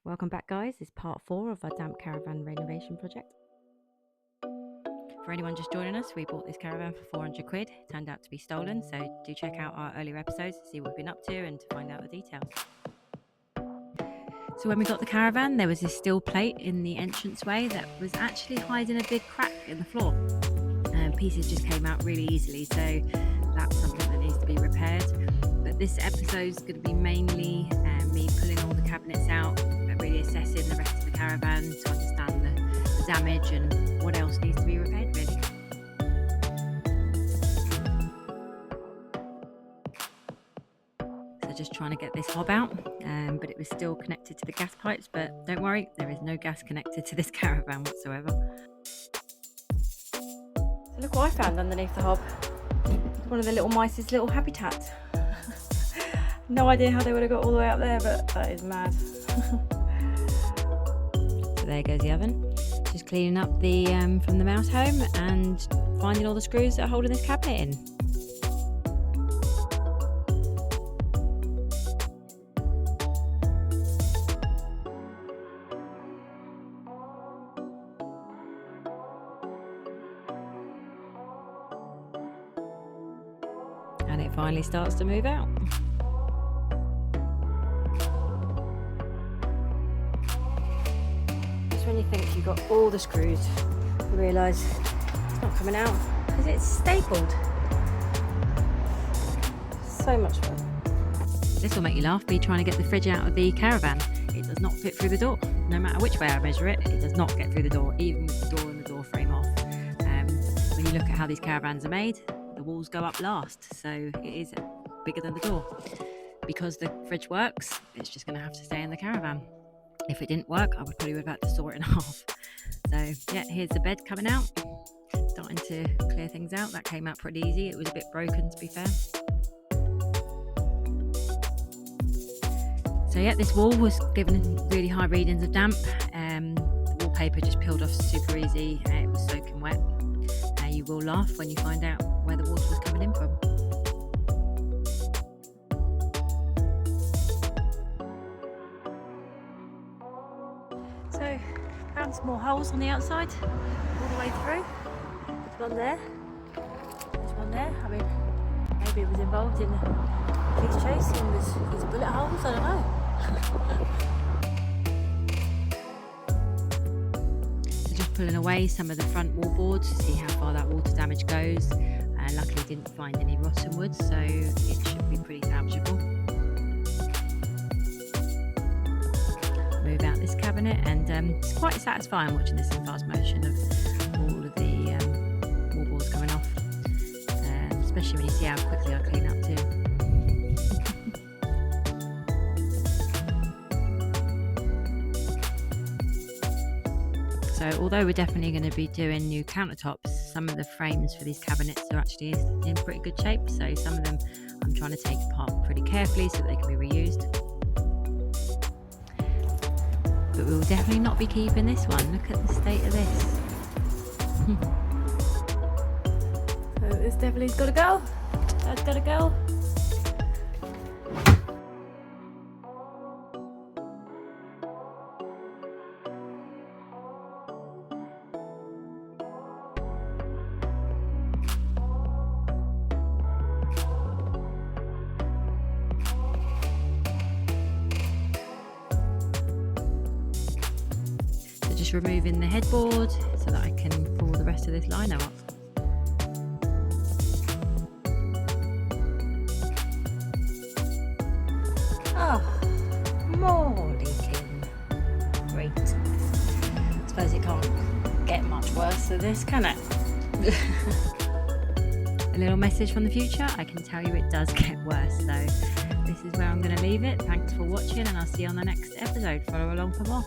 Welcome back, guys. This is part 4 of our damp caravan renovation project. For anyone just joining us, we bought this caravan for 400 quid. It turned out to be stolen, so do check out our earlier episodes to see what we've been up to and to find out the details. So when we got the caravan, there was this steel plate in the entranceway that was actually hiding a big crack in the floor. Pieces just came out really easily, so that's something that needs to be repaired. But this episode is going to be mainly me pulling all the cabinets out, really assessing the rest of the caravan to understand the damage and what else needs to be repaired, really. So just trying to get this hob out, but it was still connected to the gas pipes, but don't worry, there is no gas connected to this caravan whatsoever. So look what I found underneath the hob. One of the little mice's little habitat. No idea how they would have got all the way up there, but that is mad. So there goes the oven. Just cleaning up the from the mouse home and finding all the screws that are holding this cabinet in. And it finally starts to move out. Just when you think you've got all the screws, you realise it's not coming out because it's stapled. So much fun. This will make you laugh, be trying to get the fridge out of the caravan. It does not fit through the door. No matter which way I measure it, it does not get through the door, even with the door and the door frame off. When you look at how these caravans are made, the walls go up last, so it is bigger than the door. Because the fridge works, it's just going to have to stay in the caravan. If it didn't work, I would probably have had to saw it in half. So yeah, here's the bed coming out, starting to clear things out. That came out pretty easy. It was a bit broken, to be fair. So yeah, this wall was given really high readings of damp. The wallpaper just peeled off super easy. It was soaking wet. You will laugh when you find out where the water was coming in from. So, found some more holes on the outside, all the way through. There's one there, there's one there. I mean, maybe it was involved in a police chase and there's bullet holes, I don't know. Pulling away some of the front wallboards to see how far that water damage goes. Luckily didn't find any rotten wood, so it should be pretty salvageable. Move out this cabinet, and it's quite satisfying watching this in fast motion of all of the wallboards coming off, especially when you see how quickly I clean up too. So although we're definitely going to be doing new countertops, some of the frames for these cabinets are actually in pretty good shape. So some of them I'm trying to take apart pretty carefully so that they can be reused. But we will definitely not be keeping this one. Look at the state of this. So this definitely's got to go. That's got to go. Just removing the headboard so that I can pull the rest of this lino up. Oh, more leaking. Great. I suppose it can't get much worse than this, can it? A little message from the future, I can tell you it does get worse, so this is where I'm going to leave it. Thanks for watching, and I'll see you on the next episode. Follow along for more.